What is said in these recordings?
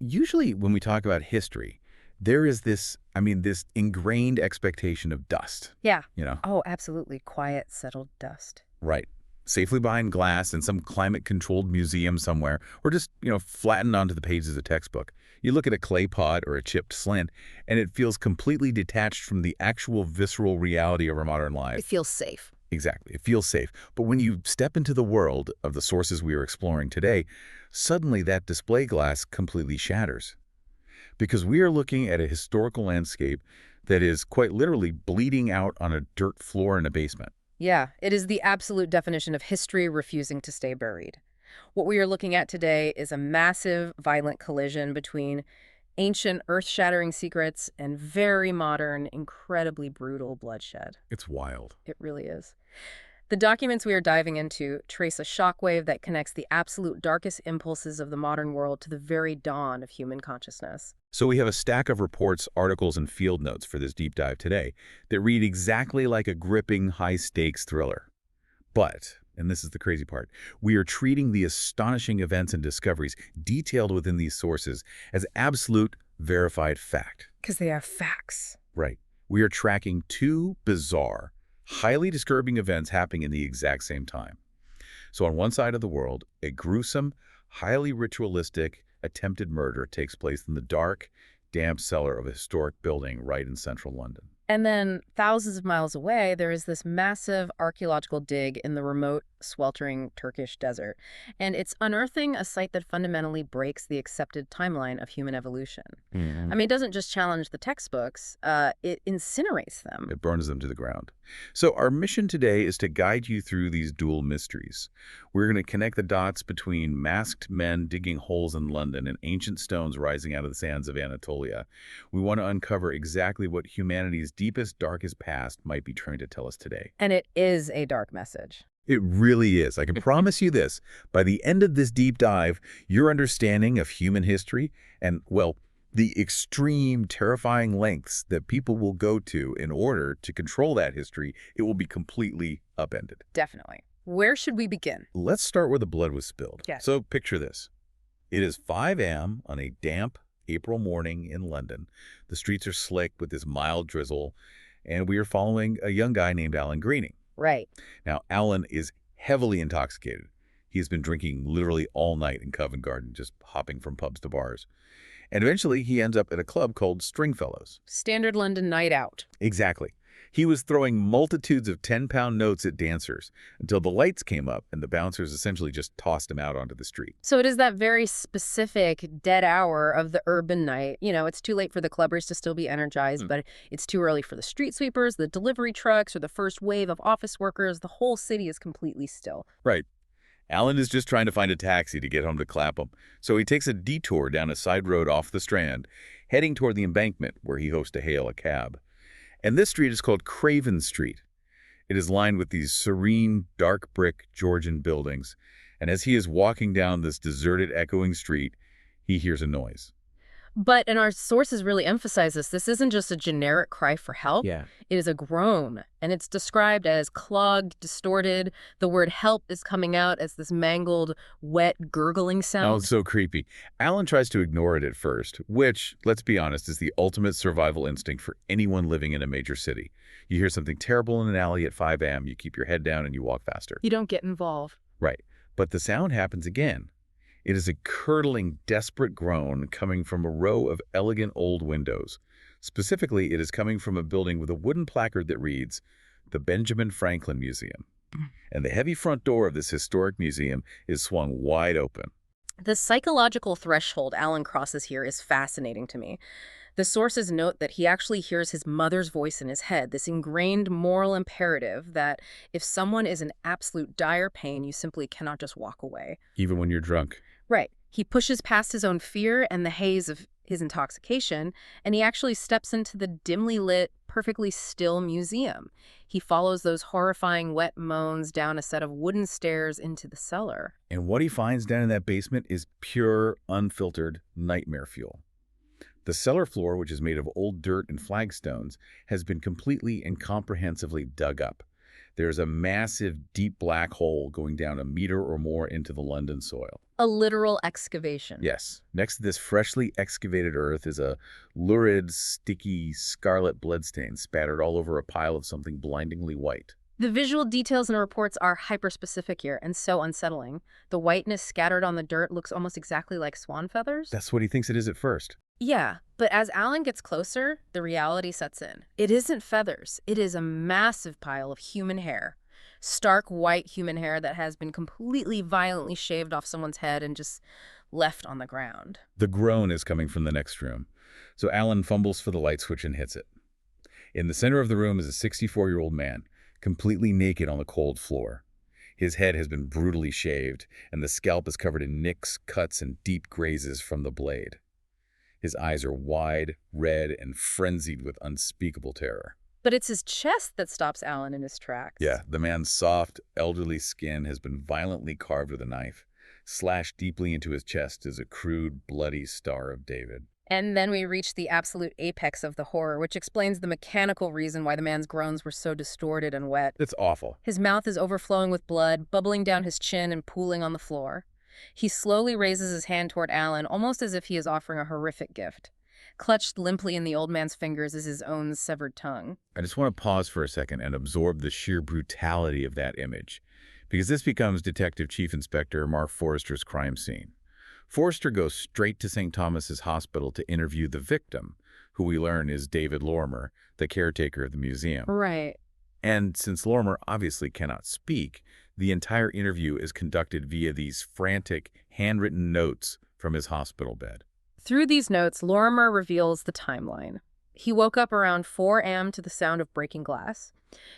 Usually when we talk about history, there is this ingrained expectation of dust, Yeah. you know? Oh, absolutely. Quiet, settled dust. Right. Safely behind glass in some climate-controlled museum somewhere, or just, flattened onto the pages of a textbook. You look at a clay pot or a chipped slint, and it feels completely detached from the actual visceral reality of our modern It lives. feels safe. Exactly. It feels safe. But when you step into the world of the sources we are exploring today, suddenly that display glass completely shatters. Because we are looking at a historical landscape that is quite literally bleeding out on a dirt floor in a basement. Yeah, it is the absolute definition of history refusing to stay buried. What we are looking at today is a massive, violent collision between ancient, earth-shattering secrets and very modern, incredibly brutal bloodshed. It's wild. It really is. The documents we are diving into trace a shockwave that connects the absolute darkest impulses of the modern world to the very dawn of human consciousness. So we have a stack of reports, articles, and field notes for this deep dive today that read exactly like a gripping, high-stakes thriller. But, and this is the crazy part, we are treating the astonishing events and discoveries detailed within these sources as absolute, verified fact. Because they are facts. Right. We are tracking two bizarre, highly disturbing events happening in the exact same time. So on one side of the world, a gruesome, highly ritualistic attempted murder takes place in the dark, damp cellar of a historic building right in central London. And then, thousands of miles away, there is this massive archaeological dig in the remote, sweltering Turkish desert. And it's unearthing a site that fundamentally breaks the accepted timeline of human evolution. I Mhm. mean, it doesn't just challenge the textbooks, it incinerates them. It burns them to the ground. So our mission today is to guide you through these dual mysteries. We're going to connect the dots between masked men digging holes in London and ancient stones rising out of the sands of Anatolia. We want to uncover exactly what humanity's deepest, darkest past might be trying to tell us today. And it is a dark message. It really is. I can promise you this. By the end of this deep dive, your understanding of human history and, well, the extreme, terrifying lengths that people will go to in order to control that history, it will be completely upended. Definitely. Where should we begin? Let's start where the blood was spilled. Yes. So picture this. It is 5 a.m. on a damp April morning in London. The streets are slick with this mild drizzle, and we are following a young guy named Alan Greening. Right. Now, Alan is heavily intoxicated. He has been drinking literally all night in Covent Garden, just hopping from pubs to bars. And eventually, he ends up at a club called Stringfellows. Standard London night out. Exactly. He was throwing multitudes of 10-pound notes at dancers until the lights came up and the bouncers essentially just tossed him out onto the street. So it is that very specific dead hour of the urban night. You know, it's too late for the clubbers to still be energized, but it's too early for the street sweepers, the delivery trucks, or the first wave of office workers. The whole city is completely still. Right. Alan is just trying to find a taxi to get home to Clapham, so he takes a detour down a side road off the Strand, heading toward the embankment where he hopes to hail a cab. And this street is called Craven Street. It is lined with these serene, dark brick Georgian buildings, and as he is walking down this deserted, echoing street, he hears a noise. But, and our sources really emphasize this, this isn't just a generic cry for help. Yeah. It is a groan, and it's described as clogged, distorted. The word help is coming out as this mangled, wet, gurgling Oh, sound. it's so creepy. Alan tries to ignore it at first, which, let's be honest, is the ultimate survival instinct for anyone living in a major city. You hear something terrible in an alley at 5 a.m., you keep your head down and you walk faster. You don't get involved. Right. But the sound happens again. It is a curdling, desperate groan coming from a row of elegant old windows. Specifically, it is coming from a building with a wooden placard that reads, the Benjamin Franklin Museum. And the heavy front door of this historic museum is swung wide open. The psychological threshold Alan crosses here is fascinating to me. The sources note that he actually hears his mother's voice in his head, this ingrained moral imperative that if someone is in absolute dire pain, you simply cannot just walk away. Even when you're drunk. Right. He pushes past his own fear and the haze of his intoxication, and he actually steps into the dimly lit, perfectly still museum. He follows those horrifying wet moans down a set of wooden stairs into the cellar. And what he finds down in that basement is pure, unfiltered nightmare fuel. The cellar floor, which is made of old dirt and flagstones, has been completely and comprehensively dug up. There's a massive, deep black hole going down a meter or more into the London soil. A literal excavation. Yes. Next to this freshly excavated earth is a lurid, sticky, scarlet bloodstain spattered all over a pile of something blindingly white. The visual details in the reports are hyper-specific here and so unsettling. The whiteness scattered on the dirt looks almost exactly like swan feathers. That's what he thinks it is at first. Yeah, but as Alan gets closer, the reality sets in. It isn't feathers. It is a massive pile of human hair. Stark white human hair that has been completely violently shaved off someone's head and just left on the ground. The groan is coming from the next room, so Alan fumbles for the light switch and hits it. In the center of the room is a 64-year-old man, completely naked on the cold floor. His head has been brutally shaved, and the scalp is covered in nicks, cuts, and deep grazes from the blade. His eyes are wide, red, and frenzied with unspeakable terror. But it's his chest that stops Alan in his tracks. Yeah, the man's soft, elderly skin has been violently carved with a knife. Slashed deeply into his chest is a crude, bloody Star of David. And then we reach the absolute apex of the horror, which explains the mechanical reason why the man's groans were so distorted and wet. It's awful. His mouth is overflowing with blood, bubbling down his chin and pooling on the floor. He slowly raises his hand toward Alan, almost as if he is offering a horrific gift. Clutched limply in the old man's fingers is his own severed tongue. I just want to pause for a second and absorb the sheer brutality of that image, because this becomes Detective Chief Inspector Mark Forrester's crime scene. Forrester goes straight to St. Thomas's Hospital to interview the victim, who we learn is David Lorimer, the caretaker of the museum. Right. And since Lorimer obviously cannot speak, the entire interview is conducted via these frantic, handwritten notes from his hospital bed. Through these notes, Lorimer reveals the timeline. He woke up around 4 a.m. to the sound of breaking glass.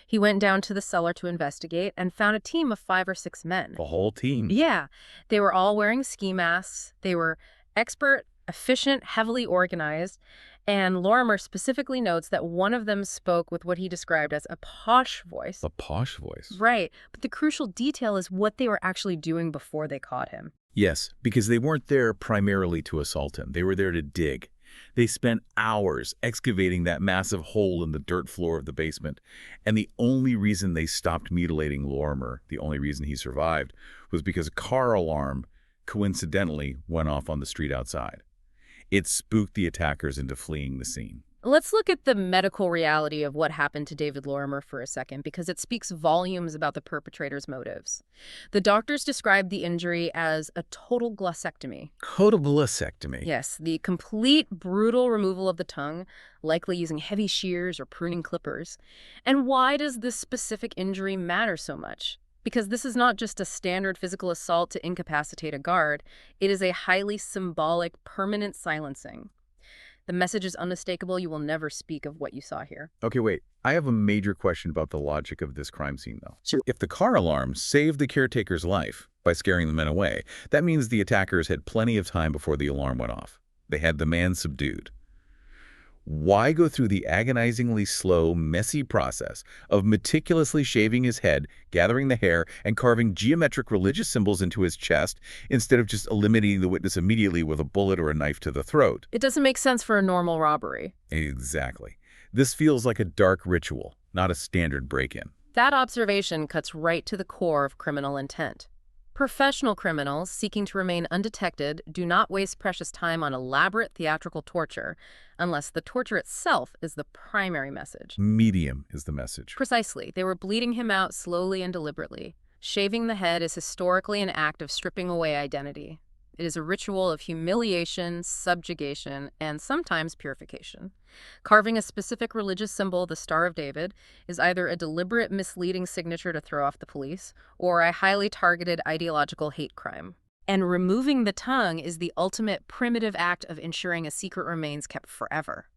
He went down to the cellar to investigate and found a team of 5 or 6 men. The whole team? Yeah. They were all wearing ski masks. They were expert, efficient, heavily organized. And Lorimer specifically notes that one of them spoke with what he described as a posh voice. A posh voice? Right. But the crucial detail is what they were actually doing before they caught him. Yes, because they weren't there primarily to assault him. They were there to dig. They spent hours excavating that massive hole in the dirt floor of the basement, and the only reason they stopped mutilating Lorimer, the only reason he survived, was because a car alarm, coincidentally, went off on the street outside. It spooked the attackers into fleeing the scene. Let's look at the medical reality of what happened to David Lorimer for a second, because it speaks volumes about the perpetrator's motives. The doctors described the injury as a total glossectomy. Total glossectomy? Yes, the complete, brutal removal of the tongue, likely using heavy shears or pruning clippers. And why does this specific injury matter so much? Because this is not just a standard physical assault to incapacitate a guard. It is a highly symbolic, permanent silencing. The message is unmistakable. You will never speak of what you saw here. Okay, wait. I have a major question about the logic of this crime scene, though. So if the car alarm saved the caretaker's life by scaring the men away, that means the attackers had plenty of time before the alarm went off. They had the man subdued. Why go through the agonizingly slow, messy process of meticulously shaving his head, gathering the hair, and carving geometric religious symbols into his chest instead of just eliminating the witness immediately with a bullet or a knife to the throat? It doesn't make sense for a normal robbery. Exactly. This feels like a dark ritual, not a standard break-in. That observation cuts right to the core of criminal intent. Professional criminals seeking to remain undetected do not waste precious time on elaborate theatrical torture unless the torture itself is the primary message. Medium is the message. Precisely. They were bleeding him out slowly and deliberately. Shaving the head is historically an act of stripping away identity. It is a ritual of humiliation, subjugation, and sometimes purification. Carving a specific religious symbol, the Star of David, is either a deliberate misleading signature to throw off the police or a highly targeted ideological hate crime. And removing the tongue is the ultimate primitive act of ensuring a secret remains kept forever.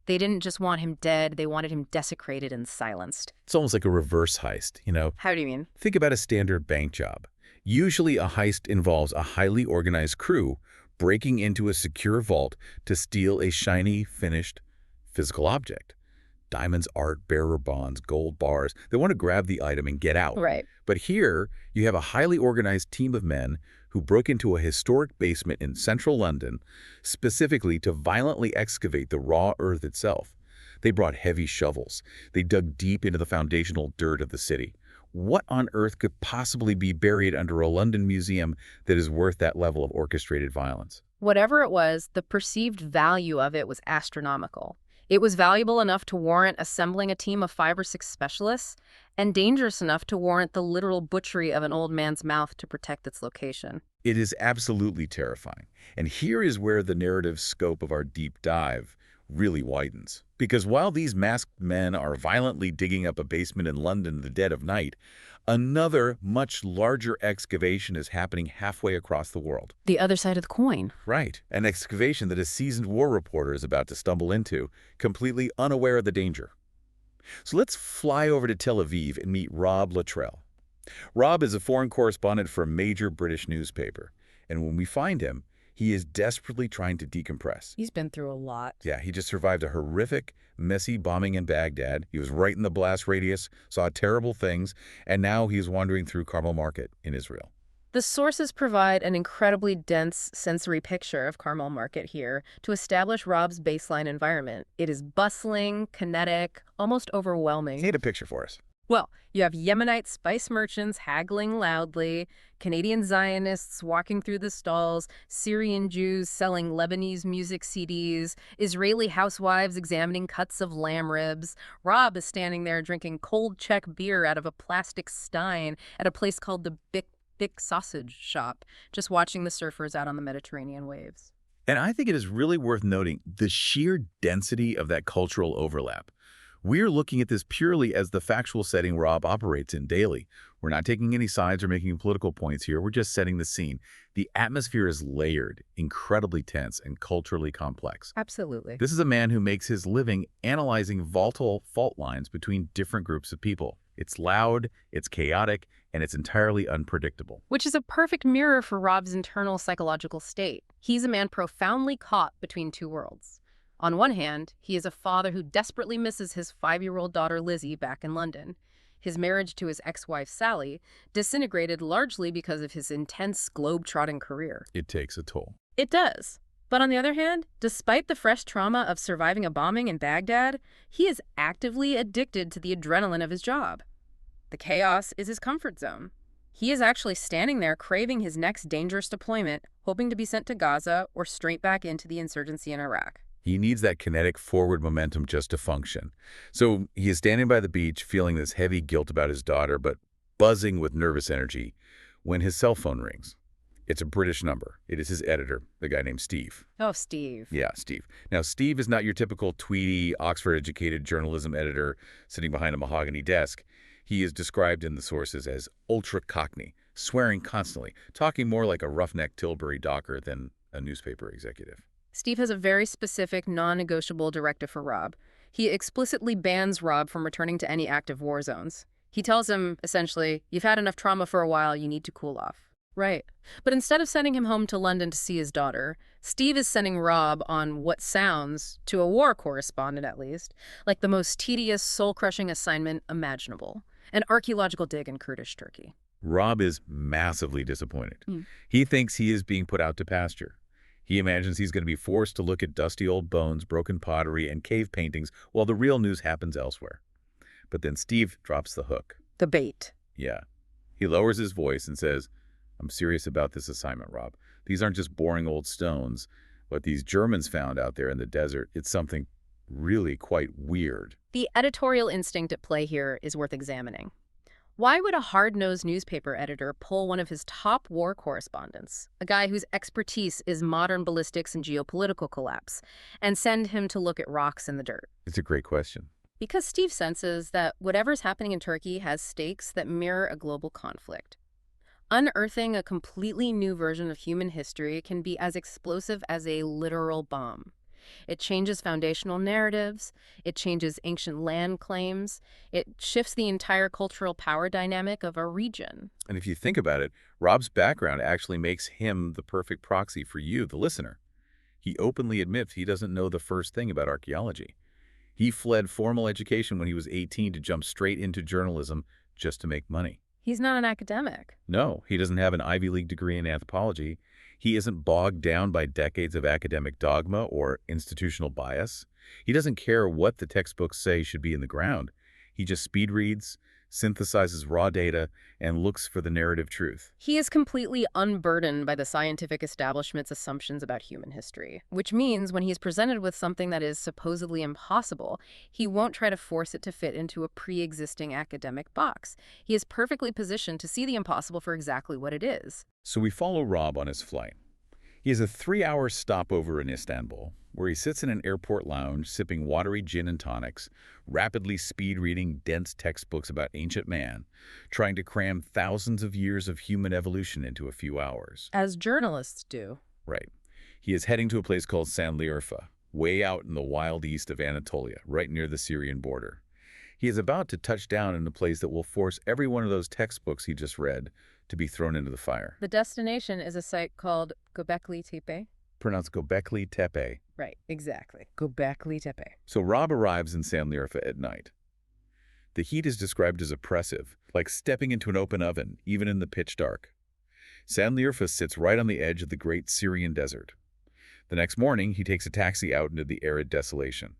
They didn't just want him dead, they wanted him desecrated and silenced. It's almost like a reverse heist, you know? How do you mean? Think about a standard bank job. Usually a heist involves a highly organized crew breaking into a secure vault to steal a shiny, finished physical object. Diamonds, art, bearer bonds, gold bars. They want to grab the item and get out. Right. But here, you have a highly organized team of men who broke into a historic basement in central London specifically to violently excavate the raw earth itself. They brought heavy shovels. They dug deep into the foundational dirt of the city. What on earth could possibly be buried under a London museum that is worth that level of orchestrated violence? Whatever it was, the perceived value of it was astronomical. It was valuable enough to warrant assembling a team of 5 or 6 specialists, and dangerous enough to warrant the literal butchery of an old man's mouth to protect its location. It is absolutely terrifying. And here is where the narrative scope of our deep dive really widens. Because while these masked men are violently digging up a basement in London in the dead of night, another, much larger excavation is happening halfway across the world. The other side of the coin. Right. An excavation that a seasoned war reporter is about to stumble into, completely unaware of the danger. So let's fly over to Tel Aviv and meet Rob Luttrell. Rob is a foreign correspondent for a major British newspaper. And when we find him, he is desperately trying to decompress. He's been through a lot. Yeah, he just survived a horrific, messy bombing in Baghdad. He was right in the blast radius, saw terrible things, and now he's wandering through Carmel Market in Israel. The sources provide an incredibly dense sensory picture of Carmel Market here to establish Rob's baseline environment. It is bustling, kinetic, almost overwhelming. Paint a picture for us. Well, you have Yemenite spice merchants haggling loudly, Canadian Zionists walking through the stalls, Syrian Jews selling Lebanese music CDs, Israeli housewives examining cuts of lamb ribs. Rob is standing there drinking cold Czech beer out of a plastic stein at a place called the Big Sausage Shop, just watching the surfers out on the Mediterranean waves. And I think it is really worth noting the sheer density of that cultural overlap. We're looking at this purely as the factual setting Rob operates in daily. We're not taking any sides or making political points here. We're just setting the scene. The atmosphere is layered, incredibly tense, and culturally complex. Absolutely. This is a man who makes his living analyzing volatile fault lines between different groups of people. It's loud, it's chaotic, and it's entirely unpredictable. Which is a perfect mirror for Rob's internal psychological state. He's a man profoundly caught between two worlds. On one hand, he is a father who desperately misses his 5-year-old daughter Lizzie back in London. His marriage to his ex-wife Sally disintegrated largely because of his intense globe-trotting career. It takes a toll. It does. But on the other hand, despite the fresh trauma of surviving a bombing in Baghdad, he is actively addicted to the adrenaline of his job. The chaos is his comfort zone. He is actually standing there craving his next dangerous deployment, hoping to be sent to Gaza or straight back into the insurgency in Iraq. He needs that kinetic forward momentum just to function. So he is standing by the beach, feeling this heavy guilt about his daughter, but buzzing with nervous energy, when his cell phone rings. It's a British number. It is his editor, the guy named Steve. Oh, Steve. Yeah, Steve. Now, Steve is not your typical Tweedy, Oxford-educated journalism editor sitting behind a mahogany desk. He is described in the sources as ultra-cockney, swearing constantly, talking more like a roughneck Tilbury docker than a newspaper executive. Steve has a very specific, non-negotiable directive for Rob. He explicitly bans Rob from returning to any active war zones. He tells him, essentially, you've had enough trauma for a while, you need to cool off. Right. But instead of sending him home to London to see his daughter, Steve is sending Rob on what sounds, to a war correspondent at least, like the most tedious, soul-crushing assignment imaginable. An archaeological dig in Kurdish Turkey. Rob is massively disappointed. He thinks he is being put out to pasture. He imagines he's going to be forced to look at dusty old bones, broken pottery, and cave paintings while the real news happens elsewhere. But then Steve drops the hook. The bait. Yeah. He lowers his voice and says, I'm serious about this assignment, Rob. These aren't just boring old stones. What these Germans found out there in the desert, it's something really quite weird. The editorial instinct at play here is worth examining. Why would a hard-nosed newspaper editor pull one of his top war correspondents, a guy whose expertise is modern ballistics and geopolitical collapse, and send him to look at rocks in the dirt? It's a great question. Because Steve senses that whatever's happening in Turkey has stakes that mirror a global conflict. Unearthing a completely new version of human history can be as explosive as a literal bomb. It changes foundational narratives, it changes ancient land claims, it shifts the entire cultural power dynamic of a region. And if you think about it, Rob's background actually makes him the perfect proxy for you, the listener. He openly admits he doesn't know the first thing about archaeology. He fled formal education when he was 18 to jump straight into journalism just to make money. He's not an academic. No, he doesn't have an Ivy League degree in anthropology. He isn't bogged down by decades of academic dogma or institutional bias. He doesn't care what the textbooks say should be in the ground. He just speed reads, synthesizes raw data, and looks for the narrative truth. He is completely unburdened by the scientific establishment's assumptions about human history, which means when he's presented with something that is supposedly impossible, he won't try to force it to fit into a pre-existing academic box. He is perfectly positioned to see the impossible for exactly what it is. So we follow Rob on his flight. He has a 3-hour stopover in Istanbul, where he sits in an airport lounge sipping watery gin and tonics, rapidly speed-reading dense textbooks about ancient man, trying to cram thousands of years of human evolution into a few hours. As journalists do. Right. He is heading to a place called Sanliurfa, way out in the wild east of Anatolia, right near the Syrian border. He is about to touch down in a place that will force every one of those textbooks he just read to be thrown into the fire. The destination is a site called Göbekli Tepe. Pronounced Göbekli Tepe. Right, exactly. Göbekli Tepe. So Rob arrives in Sanliurfa at night. The heat is described as oppressive, like stepping into an open oven, even in the pitch dark. Sanliurfa sits right on the edge of the great Syrian desert. The next morning, he takes a taxi out into the arid desolation.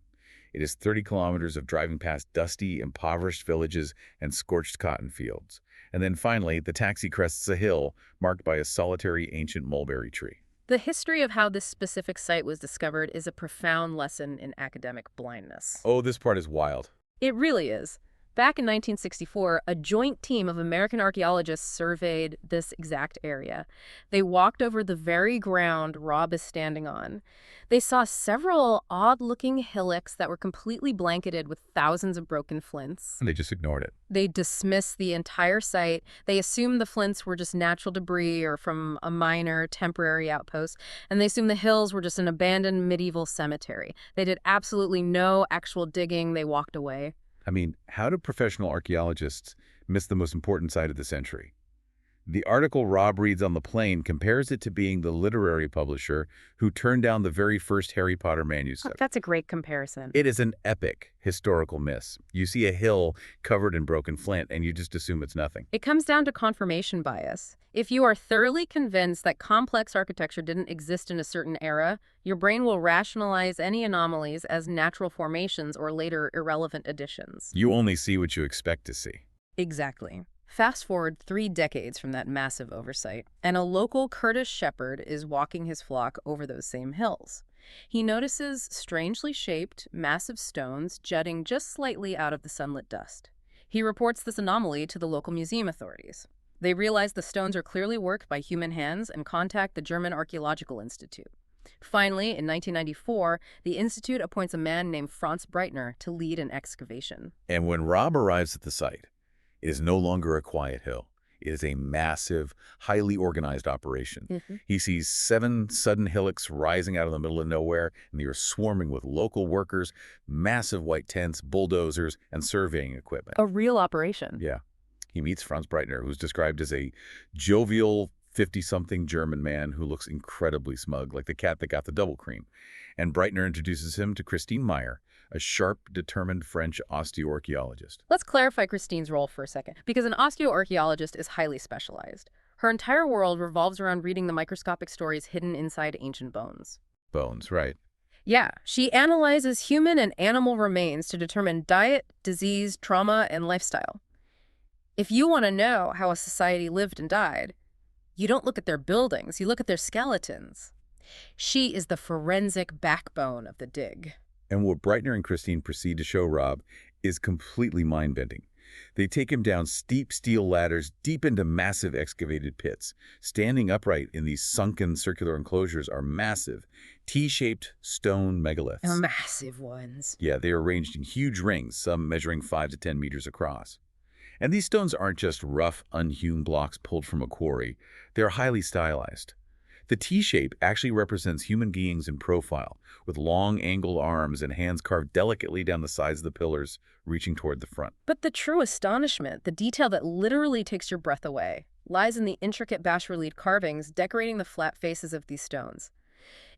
It is 30 kilometers of driving past dusty, impoverished villages and scorched cotton fields. And then finally, the taxi crests a hill marked by a solitary ancient mulberry tree. The history of how this specific site was discovered is a profound lesson in academic blindness. Oh, this part is wild. It really is. Back in 1964, a joint team of American archaeologists surveyed this exact area. They walked over the very ground Rob is standing on. They saw several odd-looking hillocks that were completely blanketed with thousands of broken flints. And they just ignored it. They dismissed the entire site. They assumed the flints were just natural debris or from a minor, temporary outpost. And they assumed the hills were just an abandoned medieval cemetery. They did absolutely no actual digging. They walked away. I mean, how do professional archaeologists miss the most important site of the century? The article Rob reads on the plane compares it to being the literary publisher who turned down the very first Harry Potter manuscript. That's a great comparison. It is an epic historical miss. You see a hill covered in broken flint and you just assume it's nothing. It comes down to confirmation bias. If you are thoroughly convinced that complex architecture didn't exist in a certain era, your brain will rationalize any anomalies as natural formations or later irrelevant additions. You only see what you expect to see. Exactly. Fast forward 3 decades from that massive oversight, and a local Kurdish shepherd is walking his flock over those same hills. He notices strangely shaped, massive stones jutting just slightly out of the sunlit dust. He reports this anomaly to the local museum authorities. They realize the stones are clearly worked by human hands and contact the German Archaeological Institute. Finally, in 1994, the institute appoints a man named Franz Breitner to lead an excavation. And when Rob arrives at the site, it is no longer a quiet hill. It is a massive, highly organized operation. He sees 7 sudden hillocks rising out of the middle of nowhere, and they are swarming with local workers, massive white tents, bulldozers, and surveying equipment. A real operation. Yeah. He meets Franz Breitner, who's described as a jovial 50-something German man who looks incredibly smug, like the cat that got the double cream. And Breitner introduces him to Christine Meyer, a sharp, determined French osteoarchaeologist. Let's clarify Christine's role for a second, because an osteoarchaeologist is highly specialized. Her entire world revolves around reading the microscopic stories hidden inside ancient bones. Bones, right. Yeah, she analyzes human and animal remains to determine diet, disease, trauma, and lifestyle. If you want to know how a society lived and died, you don't look at their buildings, you look at their skeletons. She is the forensic backbone of the dig. And what Breitner and Christine proceed to show Rob is completely mind-bending. They take him down steep steel ladders deep into massive excavated pits. Standing upright in these sunken circular enclosures are massive, T-shaped stone megaliths. Massive ones. Yeah, they are arranged in huge rings, some measuring 5 to 10 meters across. And these stones aren't just rough, unhewn blocks pulled from a quarry. They're highly stylized. The T-shape actually represents human beings in profile, with long angled arms and hands carved delicately down the sides of the pillars, reaching toward the front. But the true astonishment, the detail that literally takes your breath away, lies in the intricate bas-relief carvings decorating the flat faces of these stones.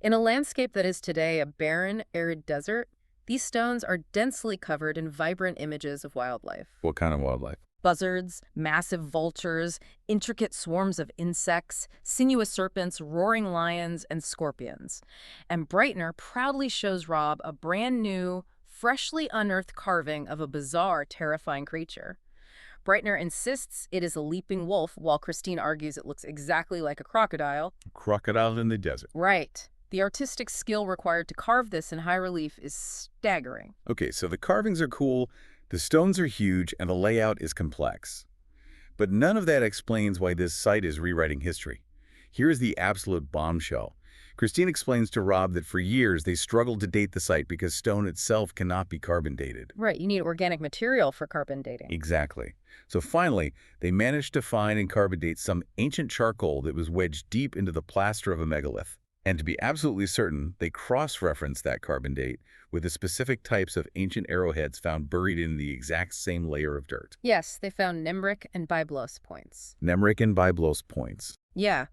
In a landscape that is today a barren, arid desert, these stones are densely covered in vibrant images of wildlife. What kind of wildlife? Buzzards, massive vultures, intricate swarms of insects, sinuous serpents, roaring lions, and scorpions. And Breitner proudly shows Rob a brand new, freshly unearthed carving of a bizarre, terrifying creature. Breitner insists it is a leaping wolf, while Christine argues it looks exactly like a crocodile. Crocodile in the desert. Right. The artistic skill required to carve this in high relief is staggering. Okay, so the carvings are cool, the stones are huge, and the layout is complex. But none of that explains why this site is rewriting history. Here's the absolute bombshell. Christine explains to Rob that for years they struggled to date the site because stone itself cannot be carbon dated. Right, you need organic material for carbon dating. Exactly. So finally, they managed to find and carbon date some ancient charcoal that was wedged deep into the plaster of a megalith. And to be absolutely certain, they cross-referenced that carbon date with the specific types of ancient arrowheads found buried in the exact same layer of dirt. Yes, they found Nemric and Byblos points. Nemric and Byblos points. Yeah.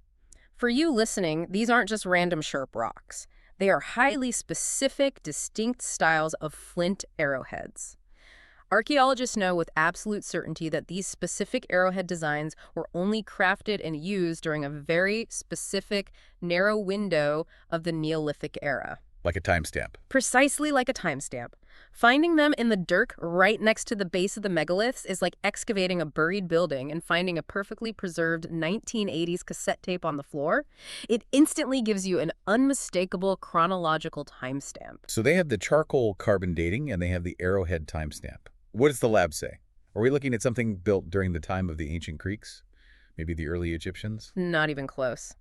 For you listening, these aren't just random sharp rocks. They are highly specific, distinct styles of flint arrowheads. Archaeologists know with absolute certainty that these specific arrowhead designs were only crafted and used during a very specific, narrow window of the Neolithic era. Like a timestamp. Precisely like a timestamp. Finding them in the dirt right next to the base of the megaliths is like excavating a buried building and finding a perfectly preserved 1980s cassette tape on the floor. It instantly gives you an unmistakable chronological timestamp. So they have the charcoal carbon dating and they have the arrowhead timestamp. What does the lab say? Are we looking at something built during the time of the ancient Greeks? Maybe the early Egyptians? Not even close.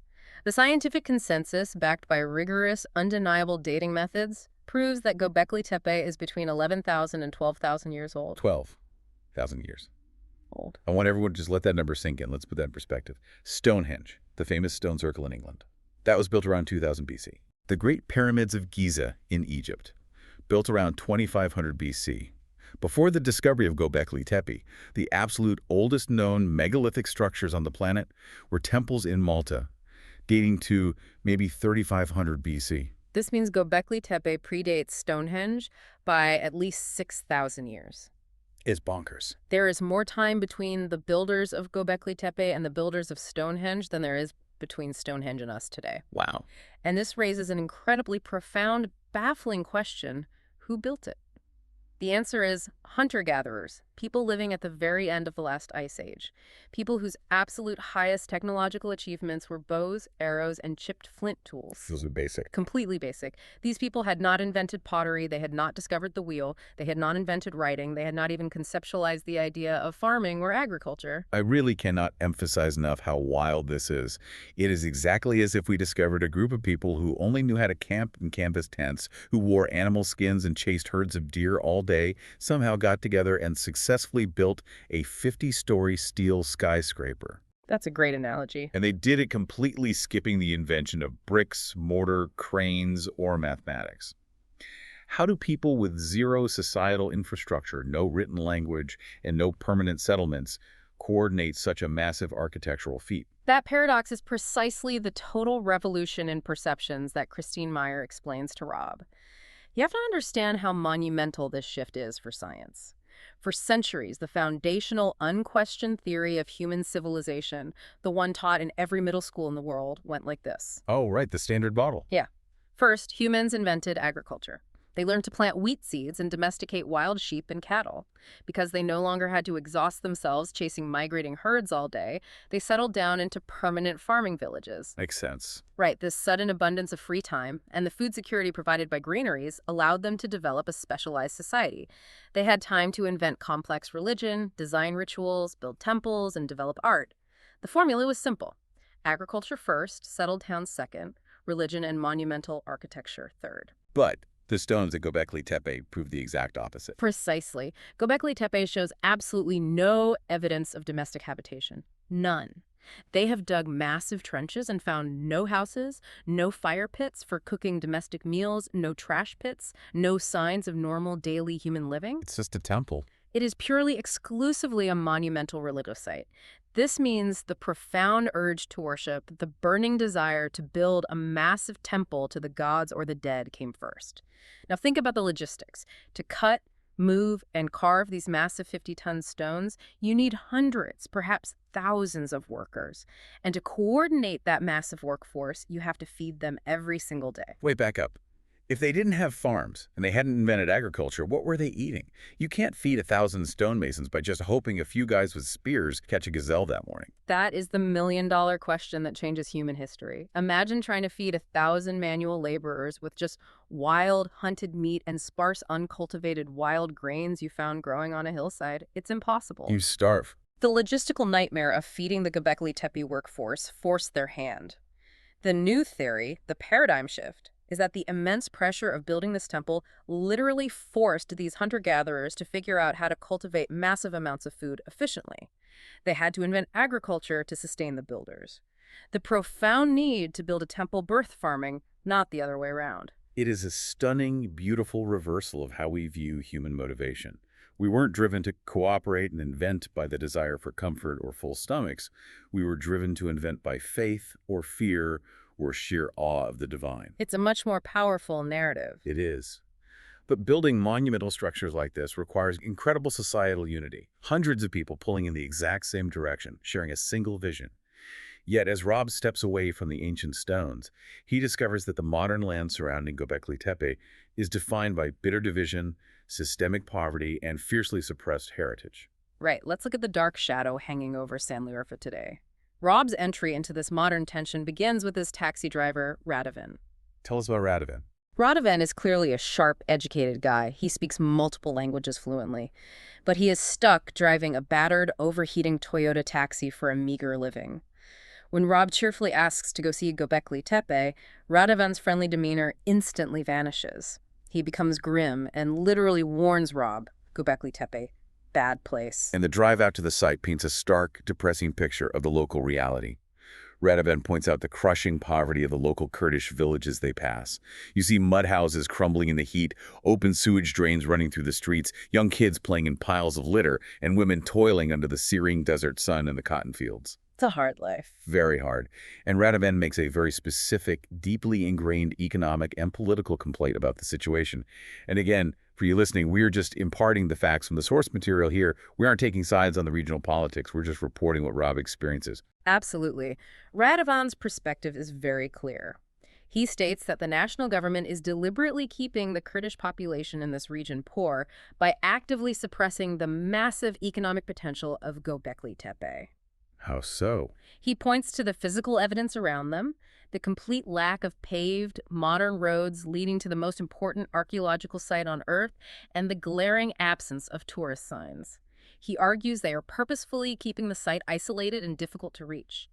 The scientific consensus, backed by rigorous, undeniable dating methods, proves that Göbekli Tepe is between 11,000 and 12,000 years old. 12,000 years. Old. I want everyone to just let that number sink in. Let's put that in perspective. Stonehenge, the famous stone circle in England. That was built around 2000 BC. The Great Pyramids of Giza in Egypt, built around 2500 BC. Before the discovery of Göbekli Tepe, the absolute oldest known megalithic structures on the planet were temples in Malta, dating to maybe 3500 BC. This means Göbekli Tepe predates Stonehenge by at least 6,000 years. It's bonkers. There is more time between the builders of Göbekli Tepe and the builders of Stonehenge than there is between Stonehenge and us today. Wow. And this raises an incredibly profound, baffling question: who built it? The answer is hunter-gatherers, people living at the very end of the last ice age, people whose absolute highest technological achievements were bows, arrows, and chipped flint tools. Those are basic. Completely basic. These people had not invented pottery, they had not discovered the wheel, they had not invented writing, they had not even conceptualized the idea of farming or agriculture. I really cannot emphasize enough how wild this is. It is exactly as if we discovered a group of people who only knew how to camp in canvas tents, who wore animal skins and chased herds of deer all day, somehow got together and successfully built a 50-story steel skyscraper. That's a great analogy. And they did it completely skipping the invention of bricks, mortar, cranes, or mathematics. How do people with zero societal infrastructure, no written language, and no permanent settlements coordinate such a massive architectural feat? That paradox is precisely the total revolution in perceptions that Christine Meyer explains to Rob. You have to understand how monumental this shift is for science. For centuries, the foundational, unquestioned theory of human civilization, the one taught in every middle school in the world, went like this. Oh, right, the standard model. Yeah. First, humans invented agriculture. They learned to plant wheat seeds and domesticate wild sheep and cattle. Because they no longer had to exhaust themselves chasing migrating herds all day, they settled down into permanent farming villages. Makes sense. Right, this sudden abundance of free time and the food security provided by granaries allowed them to develop a specialized society. They had time to invent complex religion, design rituals, build temples, and develop art. The formula was simple. Agriculture first, settled towns second, religion and monumental architecture third. But the stones at Göbekli Tepe prove the exact opposite. Precisely. Göbekli Tepe shows absolutely no evidence of domestic habitation. None. They have dug massive trenches and found no houses, no fire pits for cooking domestic meals, no trash pits, no signs of normal daily human living. It's just a temple. It is purely exclusively a monumental religious site. This means the profound urge to worship, the burning desire to build a massive temple to the gods or the dead came first. Now think about the logistics. To cut, move, and carve these massive 50-ton stones, you need hundreds, perhaps thousands of workers. And to coordinate that massive workforce, you have to feed them every single day. Wait, back up. If they didn't have farms and they hadn't invented agriculture, what were they eating? You can't feed 1,000 stonemasons by just hoping a few guys with spears catch a gazelle that morning. That is the million-dollar question that changes human history. Imagine trying to feed 1,000 manual laborers with just wild, hunted meat and sparse, uncultivated wild grains you found growing on a hillside. It's impossible. You starve. The logistical nightmare of feeding the Göbekli Tepe workforce forced their hand. The new theory, the paradigm shift, is that the immense pressure of building this temple literally forced these hunter-gatherers to figure out how to cultivate massive amounts of food efficiently. They had to invent agriculture to sustain the builders. The profound need to build a temple birthed farming, not the other way around. It is a stunning, beautiful reversal of how we view human motivation. We weren't driven to cooperate and invent by the desire for comfort or full stomachs. We were driven to invent by faith or fear or sheer awe of the divine. It's a much more powerful narrative. It is. But building monumental structures like this requires incredible societal unity. Hundreds of people pulling in the exact same direction, sharing a single vision. Yet, as Rob steps away from the ancient stones, he discovers that the modern land surrounding Göbekli Tepe is defined by bitter division, systemic poverty, and fiercely suppressed heritage. Right, let's look at the dark shadow hanging over Sanliurfa today. Rob's entry into this modern tension begins with his taxi driver, Radovan. Tell us about Radovan. Radovan is clearly a sharp, educated guy. He speaks multiple languages fluently. But he is stuck driving a battered, overheating Toyota taxi for a meager living. When Rob cheerfully asks to go see Göbekli Tepe, Radovan's friendly demeanor instantly vanishes. He becomes grim and literally warns Rob, Göbekli Tepe, bad place. And the drive out to the site paints a stark, depressing picture of the local reality. Radovan points out the crushing poverty of the local Kurdish villages they pass. You see mud houses crumbling in the heat, open sewage drains running through the streets, young kids playing in piles of litter, and women toiling under the searing desert sun in the cotton fields. It's a hard life. Very hard. And Radovan makes a very specific, deeply ingrained economic and political complaint about the situation. And again, for you listening, we're just imparting the facts from the source material here. We aren't taking sides on the regional politics. We're just reporting what Rob experiences. Absolutely. Radovan's perspective is very clear. He states that the national government is deliberately keeping the Kurdish population in this region poor by actively suppressing the massive economic potential of Göbekli Tepe. How so? He points to the physical evidence around them, the complete lack of paved, modern roads leading to the most important archaeological site on Earth, and the glaring absence of tourist signs. He argues they are purposefully keeping the site isolated and difficult to reach.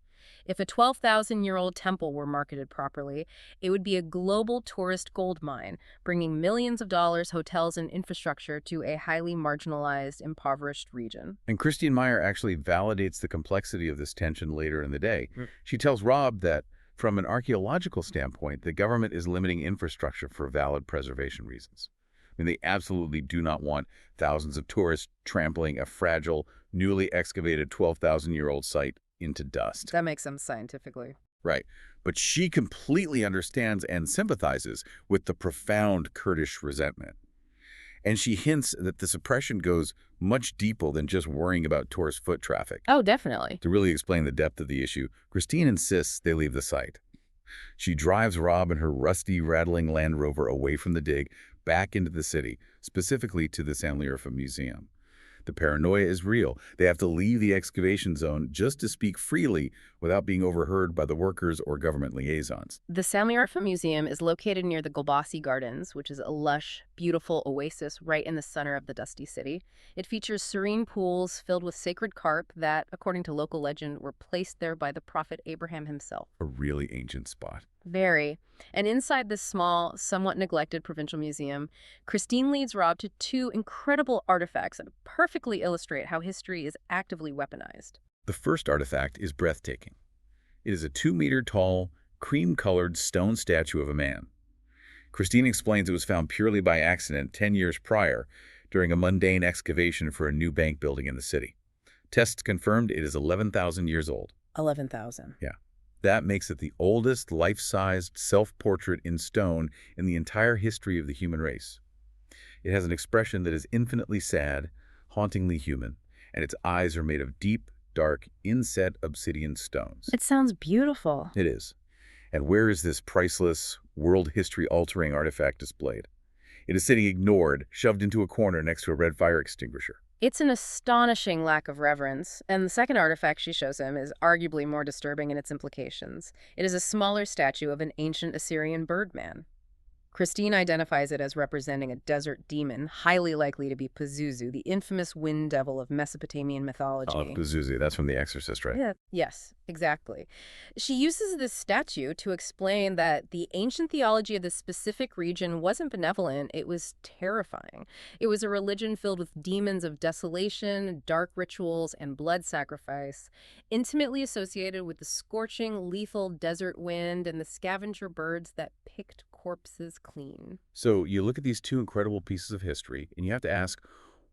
If a 12,000-year-old temple were marketed properly, it would be a global tourist gold mine, bringing millions of dollars, hotels, and infrastructure to a highly marginalized, impoverished region. And Christine Meyer actually validates the complexity of this tension later in the day. She tells Rob that, from an archaeological standpoint, the government is limiting infrastructure for valid preservation reasons. I mean, they absolutely do not want thousands of tourists trampling a fragile, newly excavated 12,000-year-old site into dust. That makes sense scientifically. Right. But she completely understands and sympathizes with the profound Kurdish resentment. And she hints that the suppression goes much deeper than just worrying about tourist foot traffic. Oh, definitely. To really explain the depth of the issue, Christine insists they leave the site. She drives Rob and her rusty, rattling Land Rover away from the dig, back into the city, specifically to the Sanliurfa Museum. The paranoia is real. They have to leave the excavation zone just to speak freely without being overheard by the workers or government liaisons. The Sanliurfa Museum is located near the Gulbasi Gardens, which is a lush, beautiful oasis right in the center of the dusty city. It features serene pools filled with sacred carp that, according to local legend, were placed there by the prophet Abraham himself. A really ancient spot. Very. And inside this small, somewhat neglected provincial museum, Christine leads Rob to two incredible artifacts that perfectly illustrate how history is actively weaponized. The first artifact is breathtaking. It is a 2-meter-tall, cream-colored stone statue of a man. Christine explains it was found purely by accident 10 years prior during a mundane excavation for a new bank building in the city. Tests confirmed it is 11,000 years old. 11,000. Yeah. That makes it the oldest life-sized self-portrait in stone in the entire history of the human race. It has an expression that is infinitely sad, hauntingly human, and its eyes are made of deep, dark, inset obsidian stones. It sounds beautiful. It is. And where is this priceless, world history-altering artifact displayed? It is sitting ignored, shoved into a corner next to a red fire extinguisher. It's an astonishing lack of reverence, and the second artifact she shows him is arguably more disturbing in its implications. It is a smaller statue of an ancient Assyrian birdman. Christine identifies it as representing a desert demon, highly likely to be Pazuzu, the infamous wind devil of Mesopotamian mythology. Oh, Pazuzu, that's from The Exorcist, right? Yeah, yes, exactly. She uses this statue to explain that the ancient theology of this specific region wasn't benevolent, it was terrifying. It was a religion filled with demons of desolation, dark rituals, and blood sacrifice, intimately associated with the scorching, lethal desert wind and the scavenger birds that picked corpses clean. So you look at these two incredible pieces of history, and you have to ask,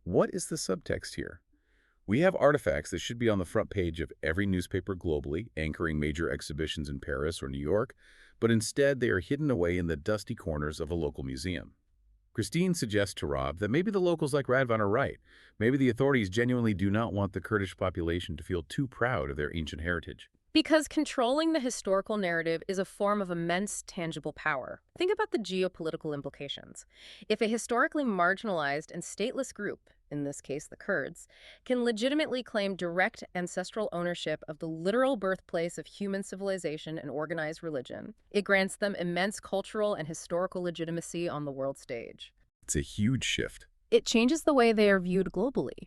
what is the subtext here? We have artifacts that should be on the front page of every newspaper globally, anchoring major exhibitions in Paris or New York, but instead they are hidden away in the dusty corners of a local museum. Christine suggests to Rob that maybe the locals like Radvan are right. Maybe the authorities genuinely do not want the Kurdish population to feel too proud of their ancient heritage. Because controlling the historical narrative is a form of immense tangible power. Think about the geopolitical implications. If a historically marginalized and stateless group, in this case the Kurds, can legitimately claim direct ancestral ownership of the literal birthplace of human civilization and organized religion, it grants them immense cultural and historical legitimacy on the world stage. It's a huge shift. It changes the way they are viewed globally.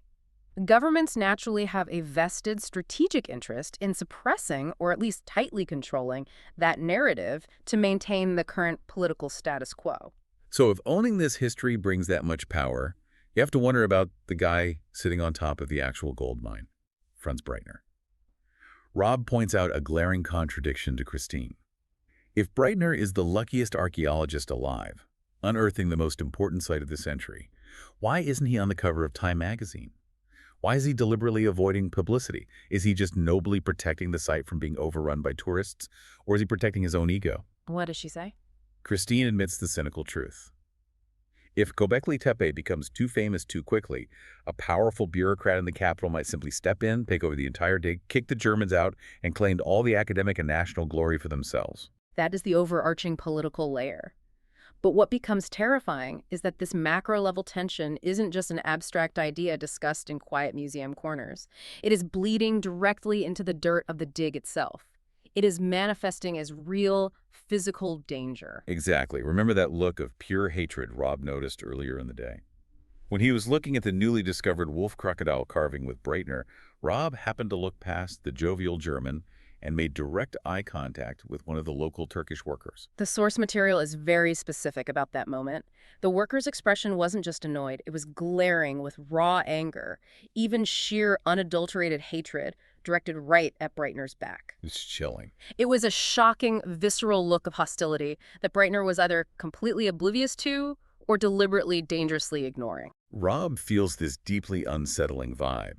Governments naturally have a vested strategic interest in suppressing, or at least tightly controlling, that narrative to maintain the current political status quo. So if owning this history brings that much power, you have to wonder about the guy sitting on top of the actual gold mine, Franz Breitner. Rob points out a glaring contradiction to Christine. If Breitner is the luckiest archaeologist alive, unearthing the most important site of the century, why isn't he on the cover of Time magazine? Why is he deliberately avoiding publicity? Is he just nobly protecting the site from being overrun by tourists? Or is he protecting his own ego? What does she say? Christine admits the cynical truth. If Göbekli Tepe becomes too famous too quickly, a powerful bureaucrat in the capital might simply step in, take over the entire dig, kick the Germans out, and claim all the academic and national glory for themselves. That is the overarching political layer. But what becomes terrifying is that this macro-level tension isn't just an abstract idea discussed in quiet museum corners. It is bleeding directly into the dirt of the dig itself. It is manifesting as real, physical danger. Exactly. Remember that look of pure hatred Rob noticed earlier in the day? When he was looking at the newly discovered wolf crocodile carving with Breitner, Rob happened to look past the jovial German and made direct eye contact with one of the local Turkish workers. The source material is very specific about that moment. The worker's expression wasn't just annoyed, it was glaring with raw anger, even sheer unadulterated hatred directed right at Breitner's back. It's chilling. It was a shocking, visceral look of hostility that Breitner was either completely oblivious to or deliberately dangerously ignoring. Rob feels this deeply unsettling vibe.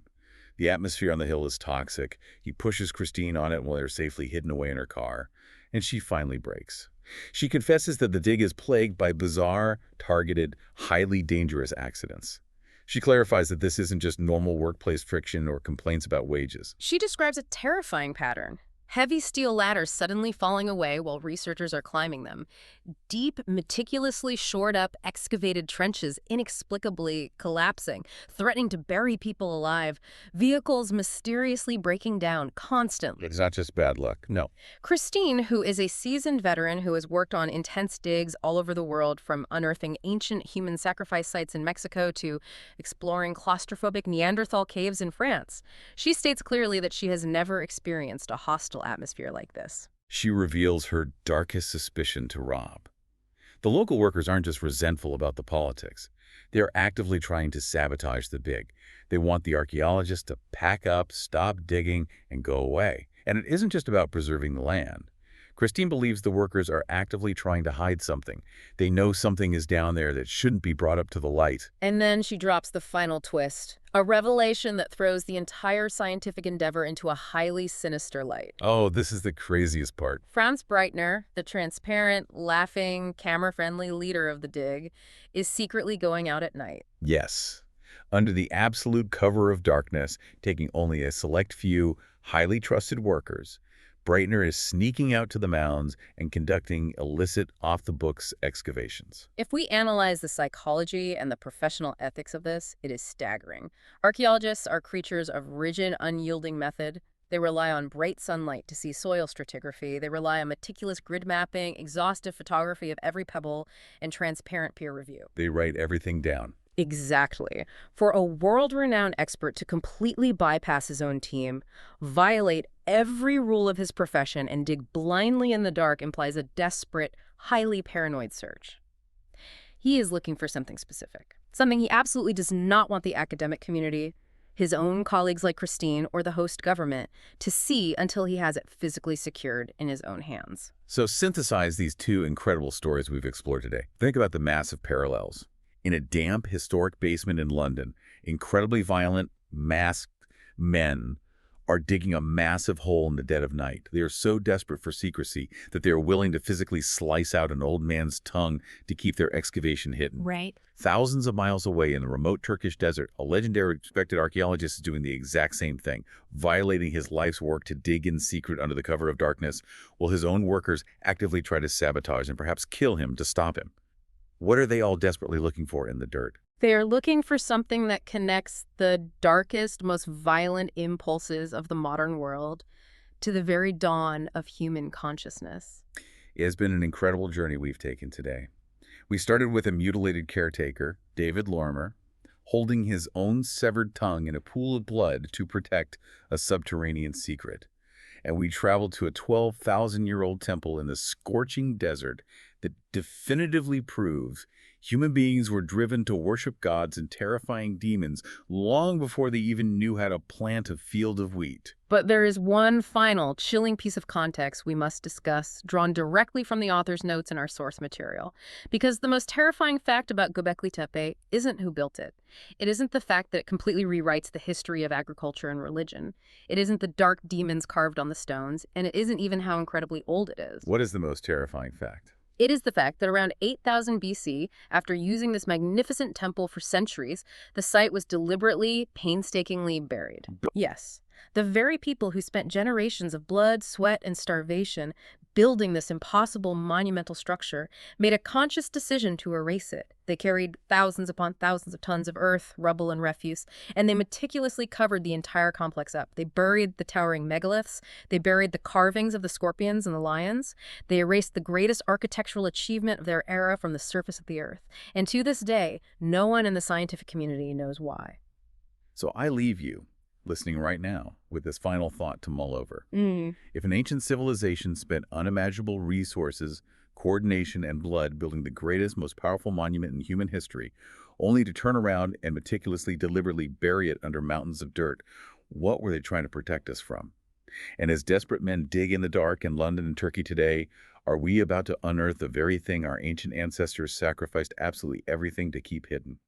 The atmosphere on the hill is toxic. He pushes Christine on it while they're safely hidden away in her car, and she finally breaks. She confesses that the dig is plagued by bizarre, targeted, highly dangerous accidents. She clarifies that this isn't just normal workplace friction or complaints about wages. She describes a terrifying pattern. Heavy steel ladders suddenly falling away while researchers are climbing them. Deep, meticulously shored up, excavated trenches inexplicably collapsing, threatening to bury people alive. Vehicles mysteriously breaking down constantly. It's not just bad luck, no. Christine, who is a seasoned veteran who has worked on intense digs all over the world, from unearthing ancient human sacrifice sites in Mexico to exploring claustrophobic Neanderthal caves in France, she states clearly that she has never experienced a hostile atmosphere like this. She reveals her darkest suspicion to Rob. The local workers aren't just resentful about the politics. They are actively trying to sabotage the dig. They want the archaeologists to pack up, stop digging, and go away. And it isn't just about preserving the land. Christine believes the workers are actively trying to hide something. They know something is down there that shouldn't be brought up to the light. And then she drops the final twist, a revelation that throws the entire scientific endeavor into a highly sinister light. Oh, this is the craziest part. Franz Breitner, the transparent, laughing, camera-friendly leader of the dig, is secretly going out at night. Yes. Under the absolute cover of darkness, taking only a select few highly trusted workers, Breitner is sneaking out to the mounds and conducting illicit, off-the-books excavations. If we analyze the psychology and the professional ethics of this, it is staggering. Archaeologists are creatures of rigid, unyielding method. They rely on bright sunlight to see soil stratigraphy. They rely on meticulous grid mapping, exhaustive photography of every pebble, and transparent peer review. They write everything down. Exactly. For a world-renowned expert to completely bypass his own team, violate every rule of his profession, and dig blindly in the dark implies a desperate, highly paranoid search. He is looking for something specific, something he absolutely does not want the academic community, his own colleagues like Christine, or the host government to see until he has it physically secured in his own hands. So synthesize these two incredible stories we've explored today. Think about the massive parallels. In a damp, historic basement in London, incredibly violent, masked men are digging a massive hole in the dead of night. They are so desperate for secrecy that they are willing to physically slice out an old man's tongue to keep their excavation hidden. Right. Thousands of miles away in the remote Turkish desert, a legendary respected archaeologist is doing the exact same thing, violating his life's work to dig in secret under the cover of darkness, while his own workers actively try to sabotage and perhaps kill him to stop him. What are they all desperately looking for in the dirt? They are looking for something that connects the darkest, most violent impulses of the modern world to the very dawn of human consciousness. It has been an incredible journey we've taken today. We started with a mutilated caretaker, David Lorimer, holding his own severed tongue in a pool of blood to protect a subterranean secret. And we traveled to a 12,000-year-old temple in the scorching desert that definitively proves human beings were driven to worship gods and terrifying demons long before they even knew how to plant a field of wheat. But there is one final, chilling piece of context we must discuss, drawn directly from the author's notes in our source material. Because the most terrifying fact about Göbekli Tepe isn't who built it. It isn't the fact that it completely rewrites the history of agriculture and religion. It isn't the dark demons carved on the stones, and it isn't even how incredibly old it is. What is the most terrifying fact? It is the fact that around 8000 BC, after using this magnificent temple for centuries, the site was deliberately, painstakingly buried. Yes, the very people who spent generations of blood, sweat, and starvation building this impossible monumental structure made a conscious decision to erase it. They carried thousands upon thousands of tons of earth, rubble, and refuse, and they meticulously covered the entire complex up. They buried the towering megaliths, they buried the carvings of the scorpions and the lions, they erased the greatest architectural achievement of their era from the surface of the earth. And to this day, no one in the scientific community knows why. So I leave you, listening right now, with this final thought to mull over. If an ancient civilization spent unimaginable resources, coordination, and blood building the greatest, most powerful monument in human history, only to turn around and meticulously, deliberately bury it under mountains of dirt, what were they trying to protect us from? And as desperate men dig in the dark in London and Turkey today, are we about to unearth the very thing our ancient ancestors sacrificed absolutely everything to keep hidden?